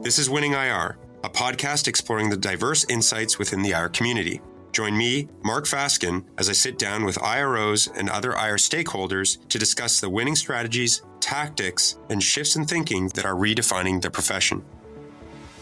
This is Winning IR, a podcast exploring the diverse insights within the IR community. Join me, Mark Fasken, as I sit down with IROs and other IR stakeholders to discuss the winning strategies, tactics, and shifts in thinking that are redefining the profession.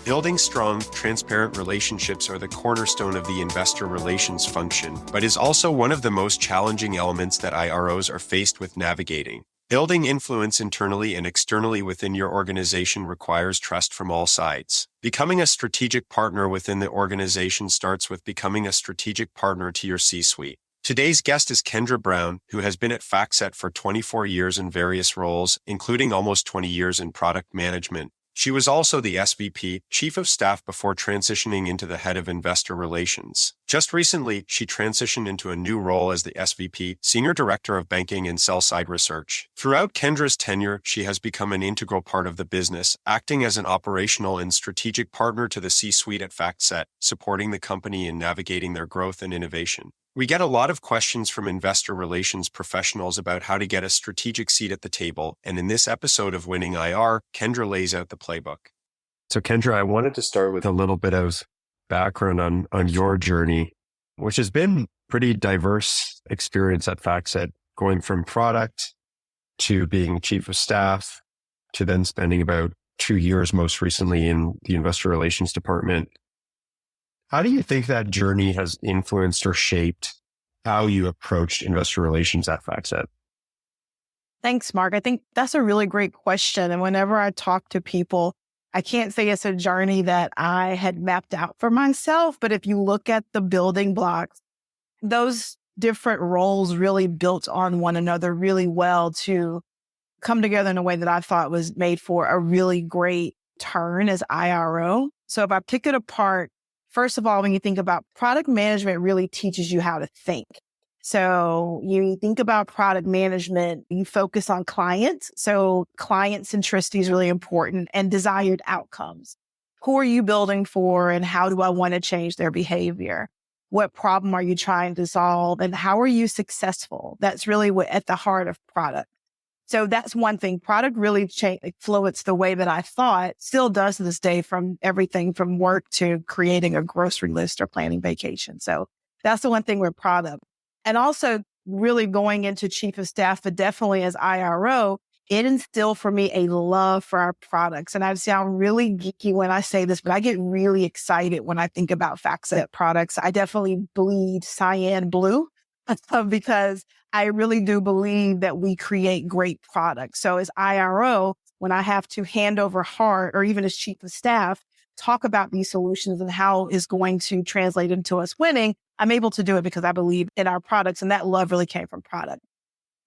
Building strong, transparent relationships are the cornerstone of the investor relations function, but is also one of the most challenging elements that IROs are faced with navigating. Building influence internally and externally within your organization requires trust from all sides. Becoming a strategic partner within the organization starts with becoming a strategic partner to your C-suite. Today's guest is Kendra Brown, who has been at FactSet for 24 years in various roles, including almost 20 years in product management. She was also the SVP, Chief of Staff, before transitioning into the Head of Investor Relations. Just recently, she transitioned into a new role as the SVP, Senior Director of Banking and Sell-Side Research. Throughout Kendra's tenure, she has become an integral part of the business, acting as an operational and strategic partner to the C-suite at FactSet, supporting the company in navigating their growth and innovation. We get a lot of questions from investor relations professionals about how to get a strategic seat at the table, and in this episode of Winning IR, Kendra lays out the playbook. So Kendra, I wanted to start with a little bit of background on your journey, which has been pretty diverse experience at FactSet, going from product to being chief of staff to then spending about 2 years most recently in the investor relations department. How do you think that journey has influenced or shaped how you approached investor relations at FactSet? Thanks, Mark. I think that's a really great question. And whenever I talk to people, I can't say it's a journey that I had mapped out for myself, but if you look at the building blocks, those different roles really built on one another really well to come together in a way that I thought was made for a really great turn as IRO. So if I pick it apart, first of all, when you think about product management, really teaches you how to think. So you think about product management, you focus on clients. So client centricity is really important, and desired outcomes. Who are you building for, and how do I want to change their behavior? What problem are you trying to solve, and how are you successful? That's really what at the heart of product. So that's one thing. Product really influenced the way that I thought, still does to this day, from everything from work to creating a grocery list or planning vacation. So that's the one thing with product. And also really going into chief of staff, but definitely as IRO, it instilled for me a love for our products. And I sound really geeky when I say this, but I get really excited when I think about FactSet products. I definitely bleed cyan blue because I really do believe that we create great products. So as IRO, when I have to hand over heart, or even as chief of staff, talk about these solutions and how it's going to translate into us winning, I'm able to do it because I believe in our products, and that love really came from product.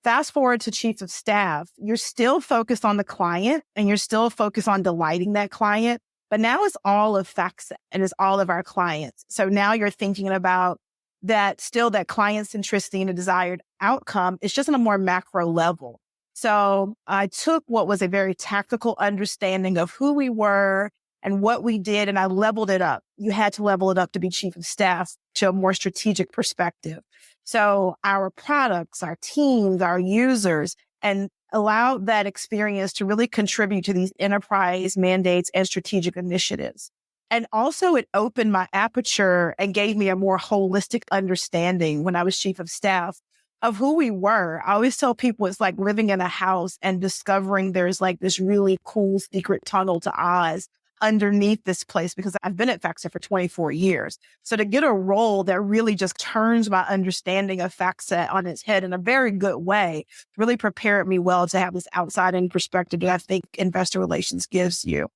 Fast forward to chief of staff, you're still focused on the client and you're still focused on delighting that client, but now it's all of FactSet and it's all of our clients. So now you're thinking about that still that client centricity and a desired outcome. It's just on a more macro level. So I took what was a very tactical understanding of who we were and what we did, and I leveled it up. You had to level it up to be chief of staff to a more strategic perspective. So our products, our teams, our users, and allow that experience to really contribute to these enterprise mandates and strategic initiatives. And also it opened my aperture and gave me a more holistic understanding when I was chief of staff of who we were. I always tell people it's like living in a house and discovering there's like this really cool secret tunnel to Oz underneath this place, because I've been at FactSet for 24 years. So to get a role that really just turns my understanding of FactSet on its head in a very good way really prepared me well to have this outside-in perspective that I think investor relations gives you.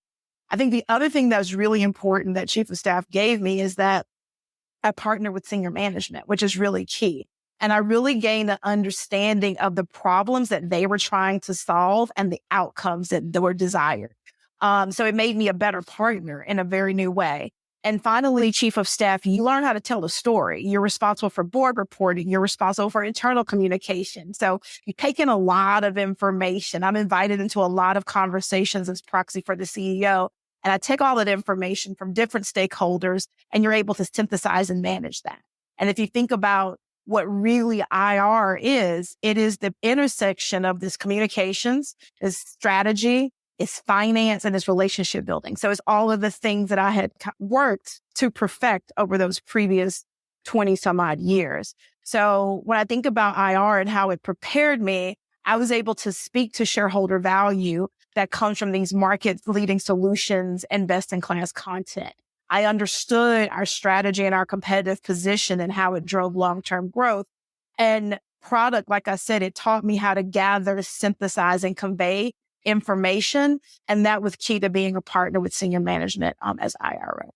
I think the other thing that was really important that chief of staff gave me is that I partnered with senior management, which is really key. And I really gained an understanding of the problems that they were trying to solve and the outcomes that were desired. So it made me a better partner in a very new way. And finally, chief of staff, you learn how to tell a story. You're responsible for board reporting. You're responsible for internal communication. So you take in a lot of information. I'm invited into a lot of conversations as proxy for the CEO. And I take all that information from different stakeholders, and you're able to synthesize and manage that. And if you think about what really IR is, it is the intersection of this communications, this strategy, it's finance, and it's relationship building. So it's all of the things that I had worked to perfect over those previous 20 some odd years. So when I think about IR and how it prepared me, I was able to speak to shareholder value that comes from these market leading solutions and best in class content. I understood our strategy and our competitive position and how it drove long-term growth. And product, like I said, it taught me how to gather, synthesize, and convey information. And that was key to being a partner with senior management as IRO.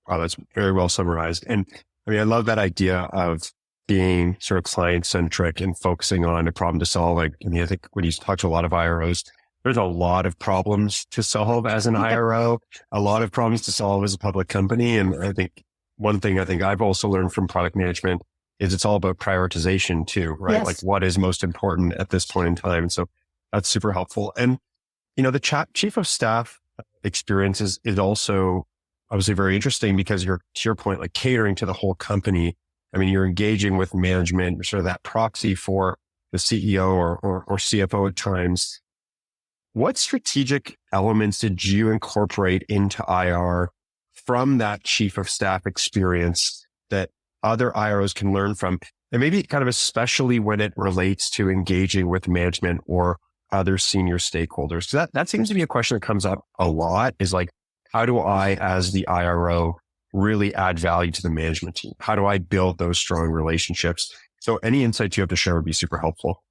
Wow, that's very well summarized. And I mean, I love that idea of being sort of client-centric and focusing on a problem to solve. Like, I mean, I think when you talk to a lot of IROs, there's a lot of problems to solve as an IRO, a lot of problems to solve as a public company. And I think one thing I think I've also learned from product management is it's all about prioritization too, right? Yes. Like what is most important at this point in time. So that's super helpful. And, the chief of staff experience is also obviously very interesting because you're, to your point, like catering to the whole company. I mean, you're engaging with management, you're sort of that proxy for the CEO or CFO at times. What strategic elements did you incorporate into IR from that chief of staff experience that other IROs can learn from? And maybe kind of especially when it relates to engaging with management or other senior stakeholders. So that seems to be a question that comes up a lot is like, how do I, as the IRO, really add value to the management team? How do I build those strong relationships? So any insights you have to share would be super helpful.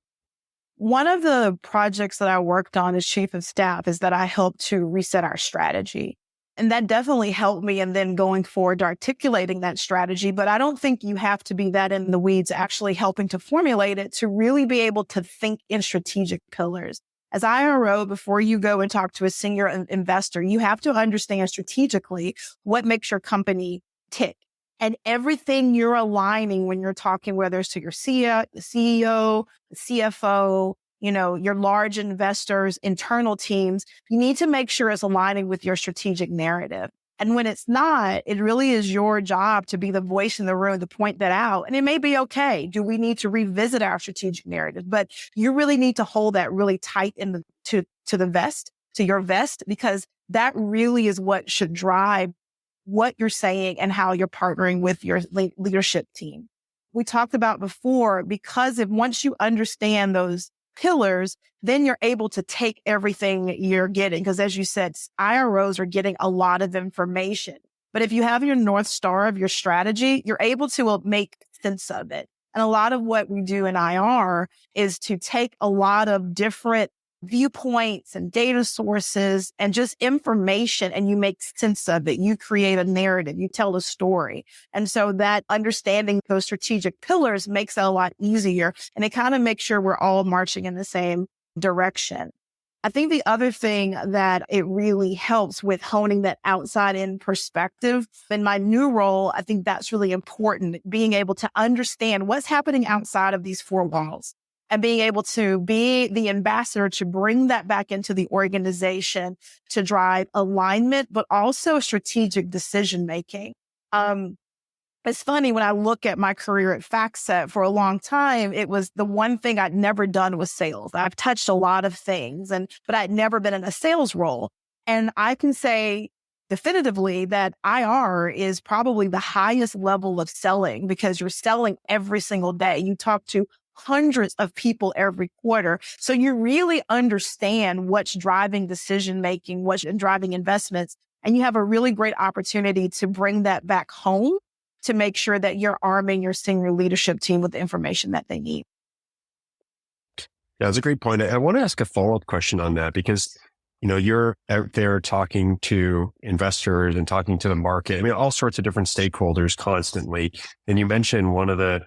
One of the projects that I worked on as chief of staff is that I helped to reset our strategy. And that definitely helped me in then going forward to articulating that strategy. But I don't think you have to be that in the weeds, actually helping to formulate it to really be able to think in strategic pillars. As IRO, before you go and talk to a senior investor, you have to understand strategically what makes your company tick. And everything you're aligning when you're talking, whether it's to your CEO, the CFO, your large investors, internal teams, you need to make sure it's aligning with your strategic narrative. And when it's not, it really is your job to be the voice in the room to point that out. And it may be okay. Do we need to revisit our strategic narrative? But you really need to hold that really tight to your vest, because that really is what should drive what you're saying and how you're partnering with your leadership team. We talked about before, because once you understand those pillars, then you're able to take everything you're getting. Because as you said, IROs are getting a lot of information. But if you have your North Star of your strategy, you're able to make sense of it. And a lot of what we do in IR is to take a lot of different viewpoints and data sources and just information, and you make sense of it. You create a narrative, you tell a story. And so that understanding those strategic pillars makes it a lot easier. And it kind of makes sure we're all marching in the same direction. I think the other thing that it really helps with honing that outside in perspective in my new role, I think that's really important, being able to understand what's happening outside of these four walls. And being able to be the ambassador to bring that back into the organization to drive alignment, but also strategic decision making. It's funny, when I look at my career at FactSet for a long time, it was the one thing I'd never done was sales. I've touched a lot of things, but I'd never been in a sales role. And I can say definitively that IR is probably the highest level of selling, because you're selling every single day. You talk to hundreds of people every quarter. So you really understand what's driving decision-making, what's driving investments. And you have a really great opportunity to bring that back home to make sure that you're arming your senior leadership team with the information that they need. Yeah, that's a great point. I want to ask a follow-up question on that, because, you're out there talking to investors and talking to the market. I mean, all sorts of different stakeholders constantly. And you mentioned one of the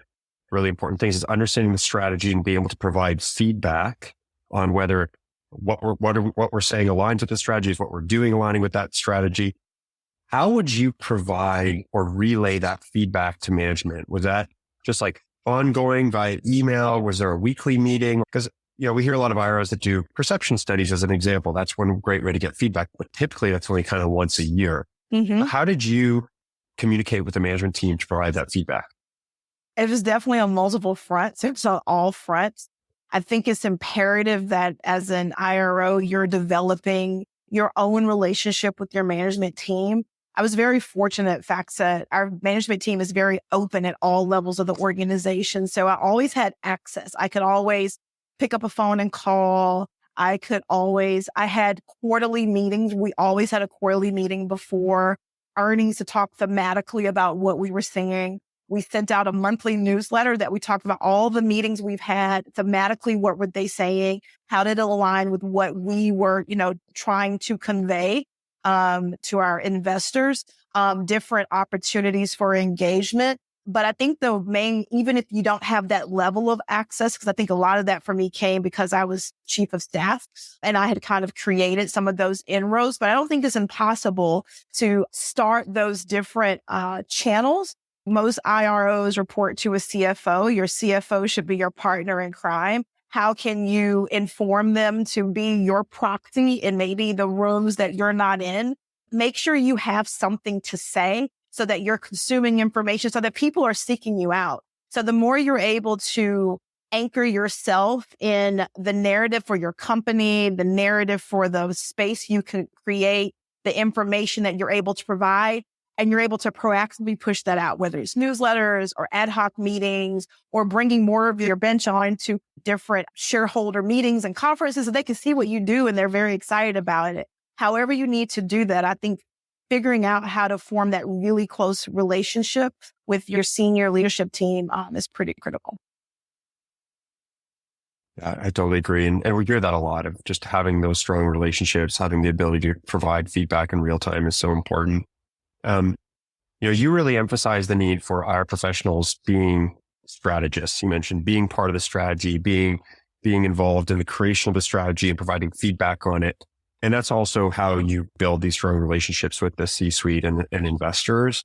really important things is understanding the strategy and being able to provide feedback on whether what we're saying aligns with the strategy, is what we're doing aligning with that strategy. How would you provide or relay that feedback to management? Was that just like ongoing via email? Was there a weekly meeting? Because, we hear a lot of IROs that do perception studies as an example. That's one great way to get feedback, but typically that's only kind of once a year. Mm-hmm. How did you communicate with the management team to provide that feedback? It was definitely on multiple fronts. It's on all fronts. I think it's imperative that as an IRO, you're developing your own relationship with your management team. I was very fortunate at FactSet. Our management team is very open at all levels of the organization. So I always had access. I could always pick up a phone and call. I had quarterly meetings. We always had a quarterly meeting before earnings to talk thematically about what we were seeing. We sent out a monthly newsletter that we talked about all the meetings we've had thematically. What were they saying? How did it align with what we were, trying to convey to our investors? Different opportunities for engagement. But I think the main, even if you don't have that level of access, because I think a lot of that for me came because I was chief of staff and I had kind of created some of those inroads, but I don't think it's impossible to start those different channels. Most IROs report to a CFO. Your CFO should be your partner in crime. How can you inform them to be your proxy in maybe the rooms that you're not in? Make sure you have something to say so that you're consuming information, so that people are seeking you out. So the more you're able to anchor yourself in the narrative for your company, the narrative for the space you can create, the information that you're able to provide, and you're able to proactively push that out, whether it's newsletters or ad hoc meetings or bringing more of your bench on to different shareholder meetings and conferences so they can see what you do and they're very excited about it. However you need to do that, I think figuring out how to form that really close relationship with your senior leadership team is pretty critical. Yeah, I totally agree. And we hear that a lot of just having those strong relationships, having the ability to provide feedback in real time is so important. You really emphasize the need for our professionals being strategists. You mentioned being part of the strategy, being involved in the creation of the strategy and providing feedback on it. And that's also how you build these strong relationships with the C-suite and investors.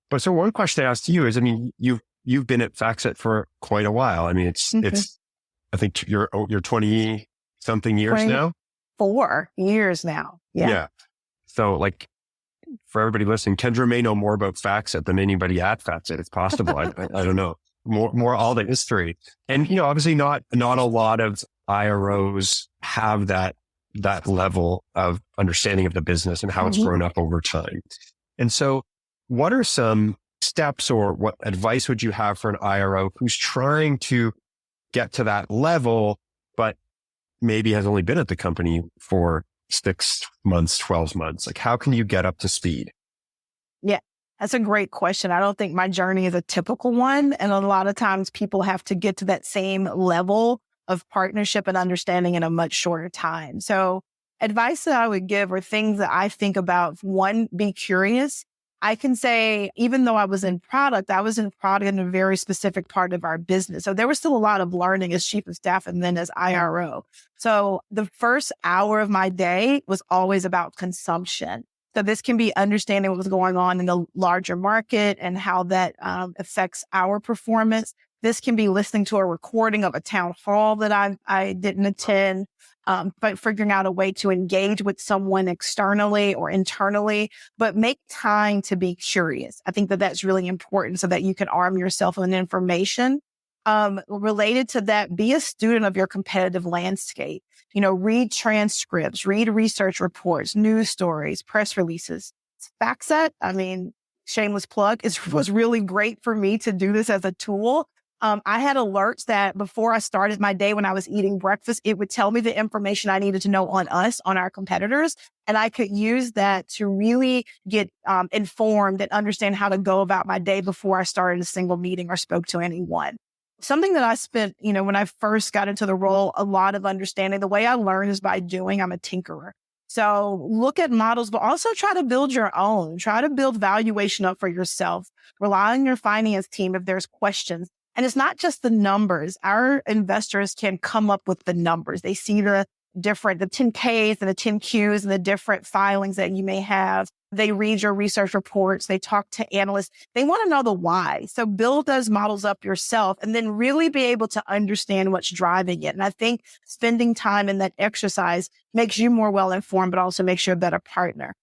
But so one question I asked you is, you've been at FactSet for quite a while. It's I think you're 20 something years now. 4 years now. Yeah. So for everybody listening, Kendra may know more about FactSet than anybody at FactSet. It's possible. I don't know. More all the history. And, obviously not a lot of IROs have that level of understanding of the business and how it's grown up over time. And so what are some steps or what advice would you have for an IRO who's trying to get to that level, but maybe has only been at the company for 6 months, 12 months? How can you get up to speed? Yeah, that's a great question. I don't think my journey is a typical one. And a lot of times people have to get to that same level of partnership and understanding in a much shorter time. So advice that I would give are things that I think about. One, be curious. I can say, even though I was in product in a very specific part of our business. So there was still a lot of learning as chief of staff and then as IRO. So the first hour of my day was always about consumption. So this can be understanding what was going on in the larger market and how that affects our performance. This can be listening to a recording of a town hall that I didn't attend, but figuring out a way to engage with someone externally or internally, but make time to be curious. I think that that's really important so that you can arm yourself with information. Related to that, be a student of your competitive landscape. Read transcripts, read research reports, news stories, press releases. FactSet, shameless plug, was really great for me to do this as a tool. I had alerts that before I started my day when I was eating breakfast, it would tell me the information I needed to know on us, on our competitors. And I could use that to really get informed and understand how to go about my day before I started a single meeting or spoke to anyone. Something that I spent, when I first got into the role, a lot of understanding. The way I learn is by doing. I'm a tinkerer. So look at models, but also try to build your own. Try to build valuation up for yourself. Rely on your finance team if there's questions. And it's not just the numbers. Our investors can come up with the numbers. They see the 10Ks and the 10Qs and the different filings that you may have. They read your research reports. They talk to analysts. They want to know the why. So build those models up yourself and then really be able to understand what's driving it. And I think spending time in that exercise makes you more well-informed, but also makes you a better partner.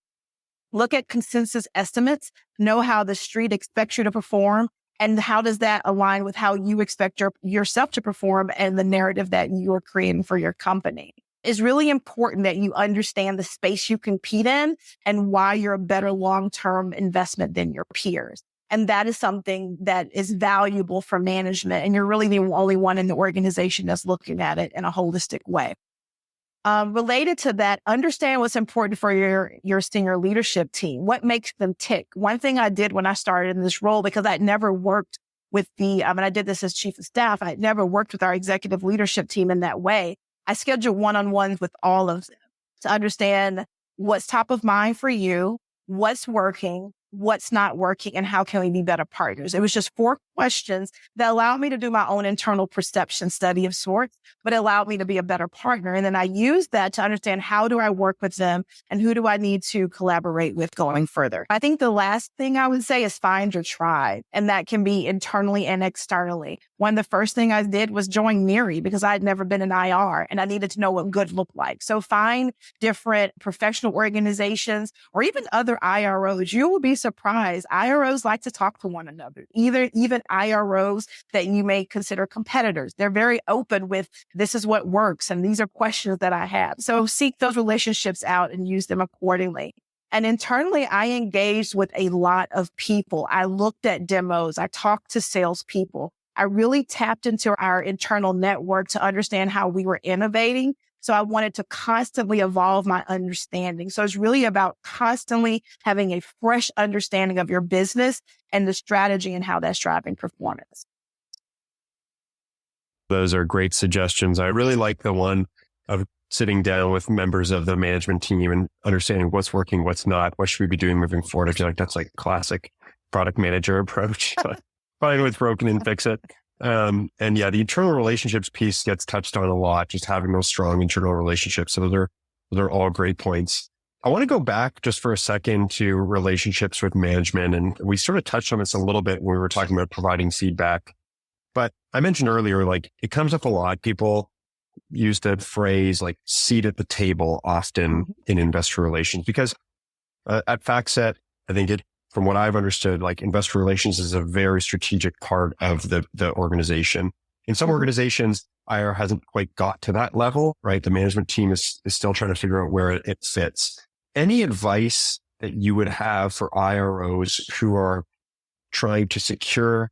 Look at consensus estimates. Know how the street expects you to perform And how does that align with how you expect yourself to perform and the narrative that you're creating for your company? It's really important that you understand the space you compete in and why you're a better long-term investment than your peers. And that is something that is valuable for management. And you're really the only one in the organization that's looking at it in a holistic way. Related to that, understand what's important for your senior leadership team. What makes them tick? One thing I did when I started in this role, because I'd never worked with I did this as chief of staff. I'd never worked with our executive leadership team in that way. I scheduled one-on-ones with all of them to understand what's top of mind for you, what's working, what's not working, and how can we be better partners. It was just 4 questions that allowed me to do my own internal perception study of sorts, but allowed me to be a better partner. And then I used that to understand how do I work with them and who do I need to collaborate with going further. I think the last thing I would say is find your tribe, and that can be internally and externally. One of the first thing I did was join MIRI because I had never been an IR and I needed to know what good looked like. So find different professional organizations or even other IROs. You will be surprised. IROs like to talk to one another, even IROs that you may consider competitors. They're very open with this is what works and these are questions that I have. So seek those relationships out and use them accordingly. And internally, I engaged with a lot of people. I looked at demos. I talked to salespeople. I really tapped into our internal network to understand how we were innovating. So I wanted to constantly evolve my understanding. So it's really about constantly having a fresh understanding of your business and the strategy and how that's driving performance. Those are great suggestions. I really like the one of sitting down with members of the management team and understanding what's working, what's not, what should we be doing moving forward. I feel like that's like classic product manager approach. Find what's broken and fix it. And yeah, the internal relationships piece gets touched on a lot, just having those strong internal relationships. So those are all great points. I want to go back just for a second to relationships with management. And we sort of touched on this a little bit when we were talking about providing feedback. But I mentioned earlier, like it comes up a lot. People use the phrase like seat at the table often in investor relations because at FactSet, I think from what I've understood, like investor relations is a very strategic part of the organization. In some organizations, IR hasn't quite got to that level, right? The management team is still trying to figure out where it fits. Any advice that you would have for IROs who are trying to secure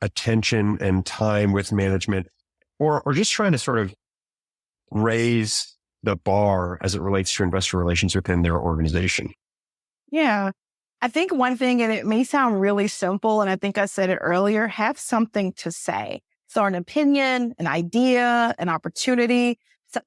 attention and time with management or just trying to sort of raise the bar as it relates to investor relations within their organization? Yeah. I think one thing, and it may sound really simple, and I think I said it earlier, have something to say. So an opinion, an idea, an opportunity,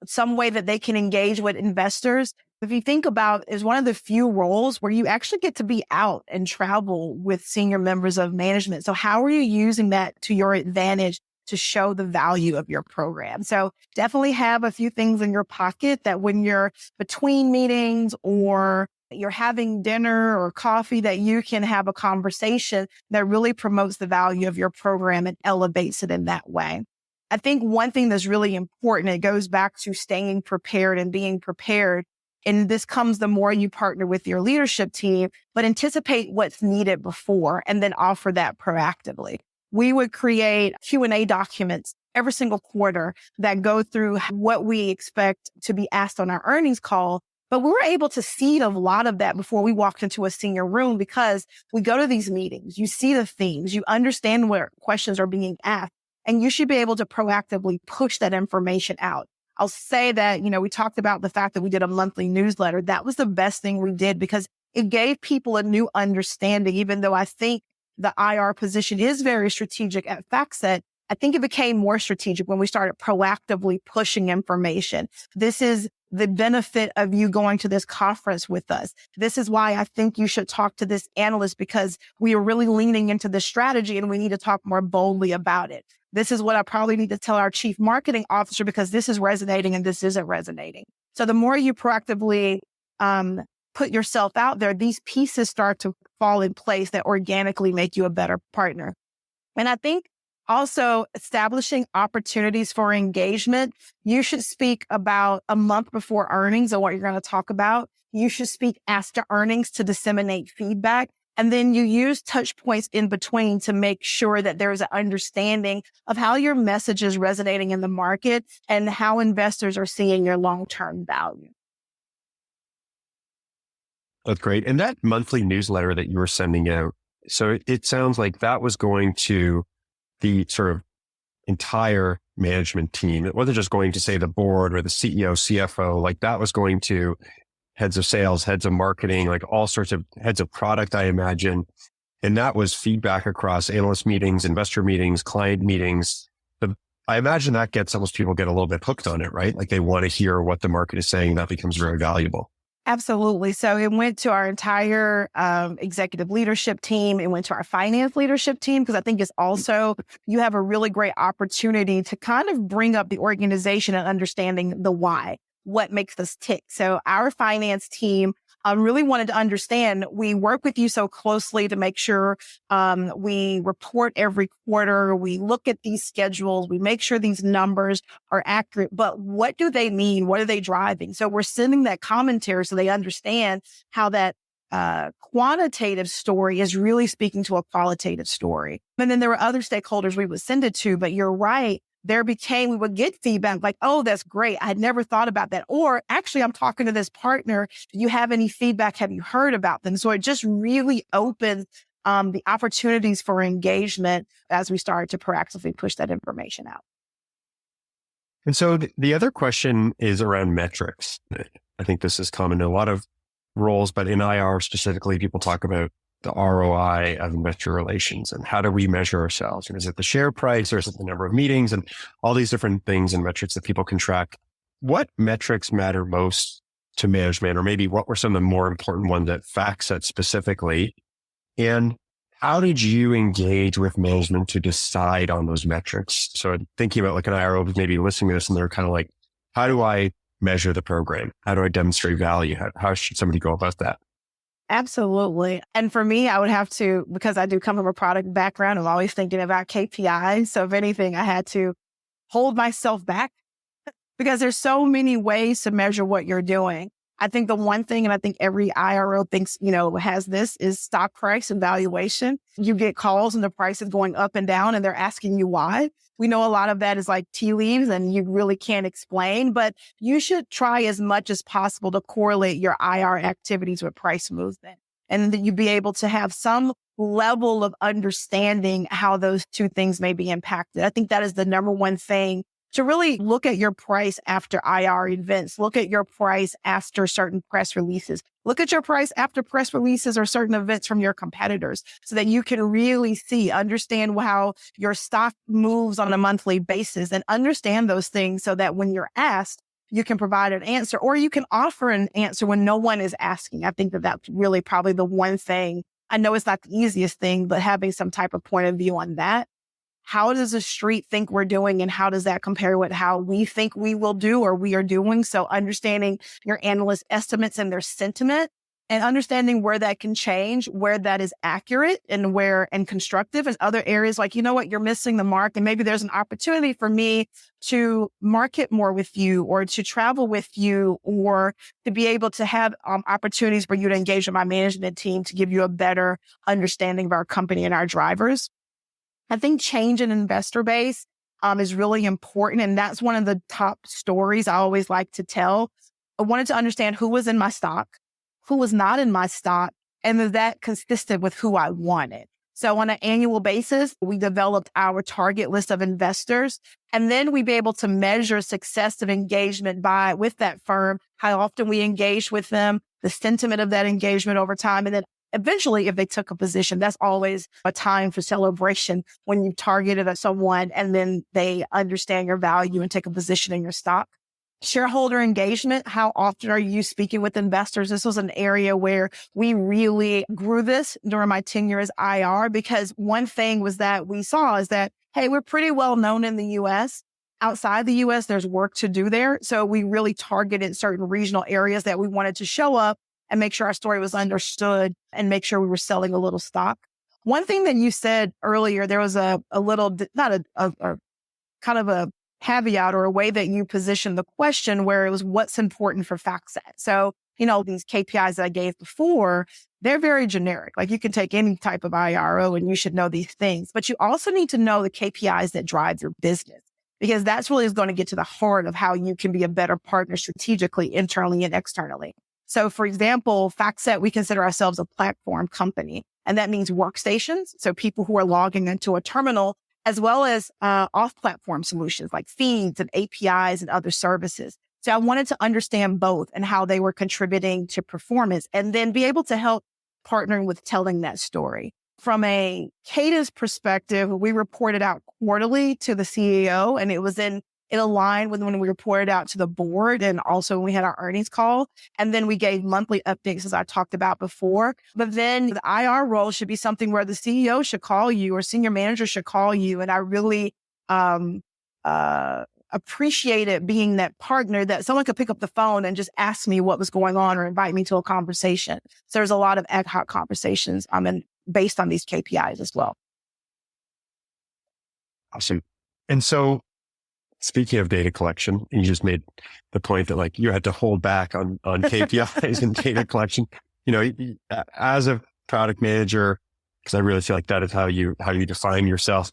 some way that they can engage with investors. If you think about it, is one of the few roles where you actually get to be out and travel with senior members of management. So how are you using that to your advantage to show the value of your program? So definitely have a few things in your pocket that when you're between meetings or you're having dinner or coffee, that you can have a conversation that really promotes the value of your program and elevates it in that way. I think one thing that's really important, it goes back to staying prepared and being prepared. And this comes the more you partner with your leadership team, but anticipate what's needed before and then offer that proactively. We would create Q&A documents every single quarter that go through what we expect to be asked on our earnings call. But we were able to seed a lot of that before we walked into a senior room because we go to these meetings, you see the themes, you understand where questions are being asked, and you should be able to proactively push that information out. I'll say that, we talked about the fact that we did a monthly newsletter. That was the best thing we did because it gave people a new understanding, even though I think the IR position is very strategic at FactSet. I think it became more strategic when we started proactively pushing information. This is the benefit of you going to this conference with us. This is why I think you should talk to this analyst because we are really leaning into this strategy and we need to talk more boldly about it. This is what I probably need to tell our chief marketing officer because this is resonating and this isn't resonating. So the more you proactively put yourself out there, these pieces start to fall in place that organically make you a better partner. And I think also establishing opportunities for engagement. You should speak about a month before earnings or what you're going to talk about. You should speak after earnings to disseminate feedback. And then you use touch points in between to make sure that there's an understanding of how your message is resonating in the market and how investors are seeing your long-term value. That's great. And that monthly newsletter that you were sending out, so it sounds like that was going to the sort of entire management team. It wasn't just going to, say, the board or the CEO, CFO, like that was going to heads of sales, heads of marketing, like all sorts of heads of product, I imagine. And that was feedback across analyst meetings, investor meetings, client meetings. I imagine that gets almost people get a little bit hooked on it, right? Like they want to hear what the market is saying. That becomes very valuable. Absolutely. So it went to our entire executive leadership team. It went to our finance leadership team, because I think it's also, you have a really great opportunity to kind of bring up the organization and understanding the why, what makes us tick. So our finance team really wanted to understand, we work with you so closely to make sure we report every quarter, we look at these schedules, we make sure these numbers are accurate, but what do they mean? What are they driving? So we're sending that commentary so they understand how that quantitative story is really speaking to a qualitative story. And then there were other stakeholders we would send it to, but you're right. We would get feedback like, oh, that's great. I had never thought about that. Or actually, I'm talking to this partner. Do you have any feedback? Have you heard about them? So it just really opened the opportunities for engagement as we started to proactively push that information out. And so the other question is around metrics. I think this is common in a lot of roles, but in IR specifically, people talk about the ROI of investor relations and how do we measure ourselves? And is it the share price or is it the number of meetings and all these different things and metrics that people can track? What metrics matter most to management, or maybe what were some of the more important ones at FactSet specifically? And how did you engage with management to decide on those metrics? So thinking about like an IRO who's maybe listening to this and they're kind of like, how do I measure the program? How do I demonstrate value? How should somebody go about that? Absolutely. And for me, I would have to, because I do come from a product background, I'm always thinking about KPIs. So if anything, I had to hold myself back because there's so many ways to measure what you're doing. I think the one thing, and I think every IRO thinks, has this, is stock price and valuation. You get calls and the price is going up and down and they're asking you why. We know a lot of that is like tea leaves and you really can't explain, but you should try as much as possible to correlate your IR activities with price movement. And that you'd be able to have some level of understanding how those two things may be impacted. I think that is the number one thing, to really look at your price after IR events, look at your price after certain press releases, look at your price after press releases or certain events from your competitors so that you can really understand how your stock moves on a monthly basis and understand those things so that when you're asked, you can provide an answer or you can offer an answer when no one is asking. I think that that's really probably the one thing. I know it's not the easiest thing, but having some type of point of view on that. How does the street think we're doing and how does that compare with how we think we will do or we are doing? So understanding your analyst estimates and their sentiment and understanding where that can change, where that is accurate and constructive, and other areas like, you're missing the mark and maybe there's an opportunity for me to market more with you or to travel with you or to be able to have opportunities for you to engage with my management team to give you a better understanding of our company and our drivers. I think change in investor base is really important. And that's one of the top stories I always like to tell. I wanted to understand who was in my stock, who was not in my stock, and that consistent with who I wanted. So on an annual basis, we developed our target list of investors, and then we'd be able to measure success of engagement with that firm, how often we engaged with them, the sentiment of that engagement over time, and then eventually, if they took a position, that's always a time for celebration when you targeted someone and then they understand your value and take a position in your stock. Shareholder engagement. How often are you speaking with investors? This was an area where we really grew this during my tenure as IR, because one thing was that we saw is that, hey, we're pretty well known in the US. Outside the US, there's work to do there. So we really targeted certain regional areas that we wanted to show up and make sure our story was understood and make sure we were selling a little stock. One thing that you said earlier, there was a little, not a kind of a caveat or a way that you positioned the question where it was what's important for FactSet. So, these KPIs that I gave before, they're very generic. Like you can take any type of IRO and you should know these things, but you also need to know the KPIs that drive your business, because that's really is going to get to the heart of how you can be a better partner strategically, internally and externally. So for example, FactSet, we consider ourselves a platform company, and that means workstations. So people who are logging into a terminal, as well as off-platform solutions like feeds and APIs and other services. So I wanted to understand both and how they were contributing to performance, and then be able to help partnering with telling that story. From a cadence perspective, we reported out quarterly to the CEO, and it aligned with when we reported out to the board, and also when we had our earnings call. And then we gave monthly updates, as I talked about before. But then the IR role should be something where the CEO should call you or senior manager should call you. And I really appreciated being that partner that someone could pick up the phone and just ask me what was going on or invite me to a conversation. So there's a lot of ad hoc conversations and based on these KPIs as well. Awesome. And so speaking of data collection, you just made the point that like you had to hold back on KPIs and data collection. You know, as a product manager, because I really feel like that is how you define yourself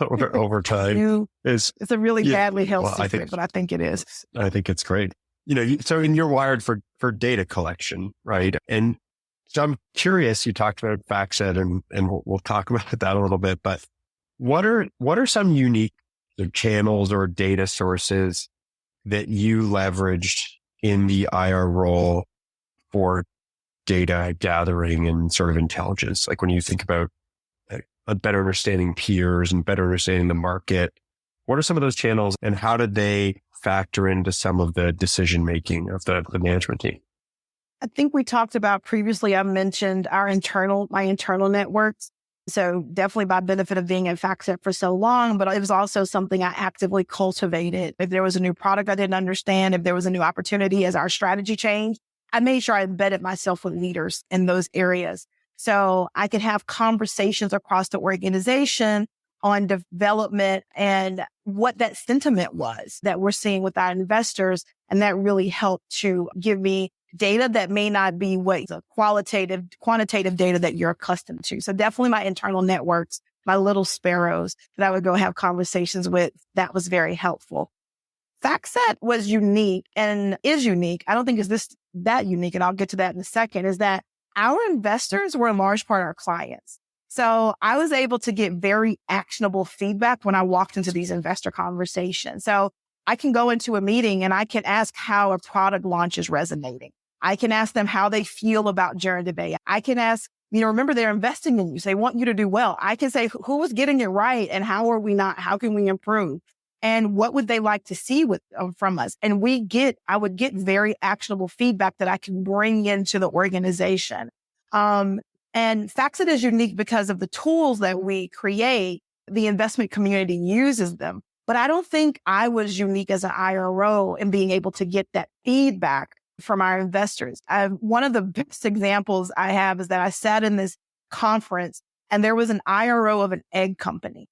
over time. It's a really badly held secret, but I think it is. I think it's great. You know, so you're wired for data collection, right? And so I'm curious. You talked about FactSet, and we'll talk about that a little bit. But what are some unique channels or data sources that you leveraged in the IR role for data gathering and sort of intelligence? Like when you think about a better understanding peers and better understanding the market, what are some of those channels and how did they factor into some of the decision making of the management team? I think we talked about previously, I mentioned my internal networks. So definitely by benefit of being at FactSet for so long, but it was also something I actively cultivated. If there was a new product I didn't understand, if there was a new opportunity as our strategy changed, I made sure I embedded myself with leaders in those areas. So I could have conversations across the organization on development and what that sentiment was that we're seeing with our investors. And that really helped to give me data that may not be what the quantitative data that you're accustomed to. So definitely my internal networks, my little sparrows that I would go have conversations with, that was very helpful. FactSet was unique and is unique. I don't think it's that unique, and I'll get to that in a second, is that our investors were in large part our clients. So I was able to get very actionable feedback when I walked into these investor conversations. So I can go into a meeting and I can ask how a product launch is resonating. I can ask them how they feel about generative AI. I can ask, remember they're investing in you. So they want you to do well. I can say, who was getting it right and how are we not? How can we improve? And what would they like to see from us? And I would get very actionable feedback that I can bring into the organization. And FactSet is unique because of the tools that we create. The investment community uses them. But I don't think I was unique as an IRO in being able to get that feedback from our investors. One of the best examples I have is that I sat in this conference and there was an IRO of an egg company.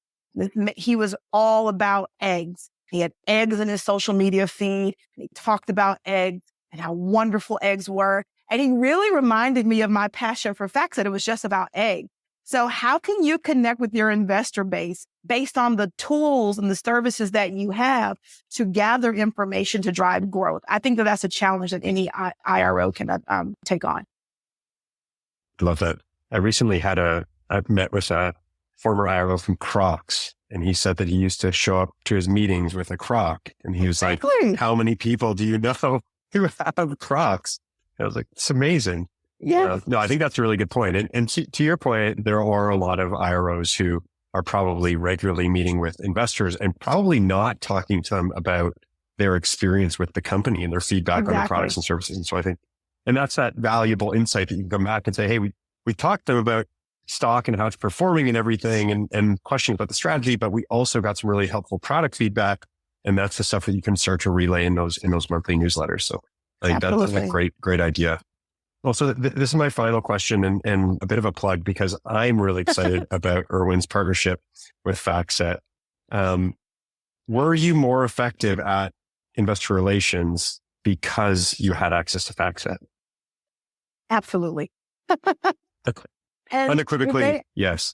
He was all about eggs. He had eggs in his social media feed. And he talked about eggs and how wonderful eggs were. And he really reminded me of my passion for FactSet. It was just about eggs. So how can you connect with your investor base based on the tools and the services that you have to gather information to drive growth? I think that's a challenge that any IRO can take on. Love that. I recently I met with a former IRO from Crocs, and he said that he used to show up to his meetings with a Croc. And he was like, how many people do you know who have Crocs? I was like, it's amazing. Yeah. No, I think that's a really good point. And to your point, there are a lot of IROs who are probably regularly meeting with investors and probably not talking to them about their experience with the company and their feedback on the products and services. And so I think, and that's that valuable insight that you can come back and say, hey, we talked to them about stock and how it's performing and everything and questioning about the strategy, but we also got some really helpful product feedback. And that's the stuff that you can start to relay in those monthly newsletters. So I think that's a great idea. Well, so this is my final question and a bit of a plug because I'm really excited about Irwin's partnership with FactSet. Were you more effective at investor relations because you had access to FactSet? Absolutely. And unequivocally, yes.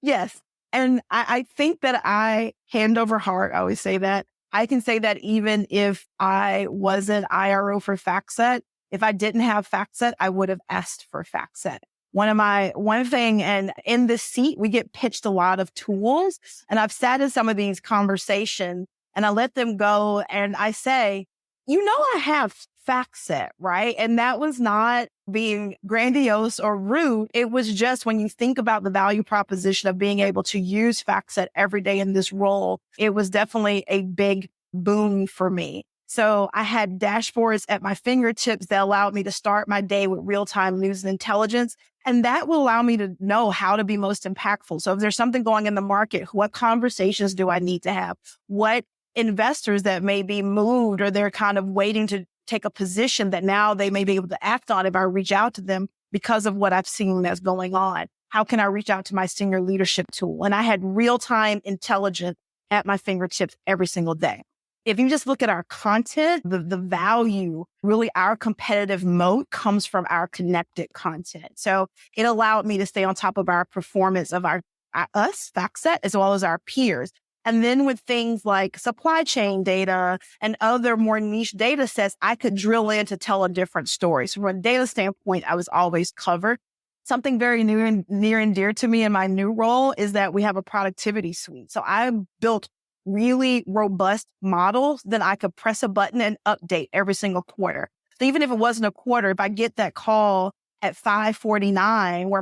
Yes. And I think that I, hand over heart, I always say that. I can say that even if I wasn't IRO for FactSet, if I didn't have FactSet, I would have asked for FactSet. One thing, and in this seat, we get pitched a lot of tools, and I've sat in some of these conversations and I let them go and I say, I have FactSet, right? And that was not being grandiose or rude. It was just when you think about the value proposition of being able to use FactSet every day in this role, it was definitely a big boon for me. So I had dashboards at my fingertips that allowed me to start my day with real-time news and intelligence. And that will allow me to know how to be most impactful. So if there's something going in the market, what conversations do I need to have? What investors that may be moved or they're kind of waiting to take a position that now they may be able to act on if I reach out to them because of what I've seen that's going on. How can I reach out to my senior leadership tool? And I had real-time intelligence at my fingertips every single day. If you just look at our content, the value, really our competitive moat comes from our connected content. So it allowed me to stay on top of our performance of us, FactSet, as well as our peers. And then with things like supply chain data and other more niche data sets, I could drill in to tell a different story. So from a data standpoint, I was always covered. Something very near and dear to me in my new role is that we have a productivity suite. So I built really robust models that I could press a button and update every single quarter. So even if it wasn't a quarter, if I get that call at 5:49 where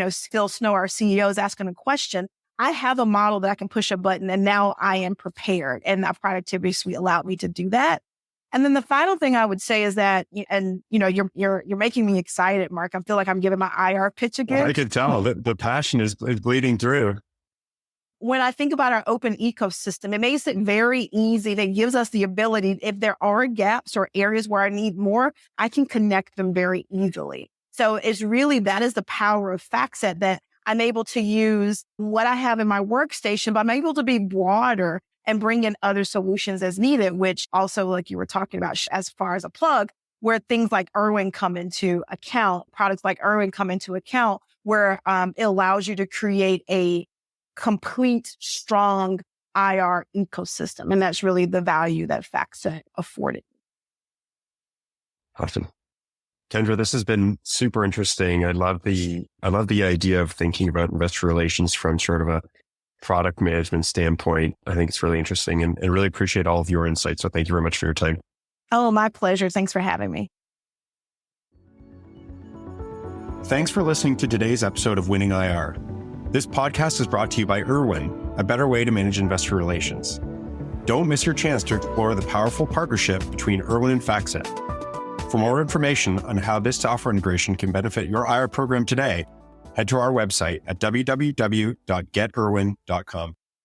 Phil Snow, our CEO, is asking a question, I have a model that I can push a button and now I am prepared. And that productivity suite allowed me to do that. And then the final thing I would say is that, and you're making me excited, Mark. I feel like I'm giving my IR pitch again. Well, I can tell the passion is bleeding through. When I think about our open ecosystem, it makes it very easy. That gives us the ability, if there are gaps or areas where I need more, I can connect them very easily. So that is the power of FactSet, that I'm able to use what I have in my workstation, but I'm able to be broader and bring in other solutions as needed, which also, like you were talking about, as far as a plug, where things like Irwin come into account, products like Irwin come into account, where it allows you to create a complete, strong IR ecosystem. And that's really the value that FactSet afforded. Awesome. Kendra, this has been super interesting. I love the idea of thinking about investor relations from sort of a product management standpoint. I think it's really interesting and really appreciate all of your insights. So thank you very much for your time. Oh, my pleasure. Thanks for having me. Thanks for listening to today's episode of Winning IR. This podcast is brought to you by Irwin, a better way to manage investor relations. Don't miss your chance to explore the powerful partnership between Irwin and FactSet. For more information on how this software integration can benefit your IR program today, head to our website at www.getirwin.com.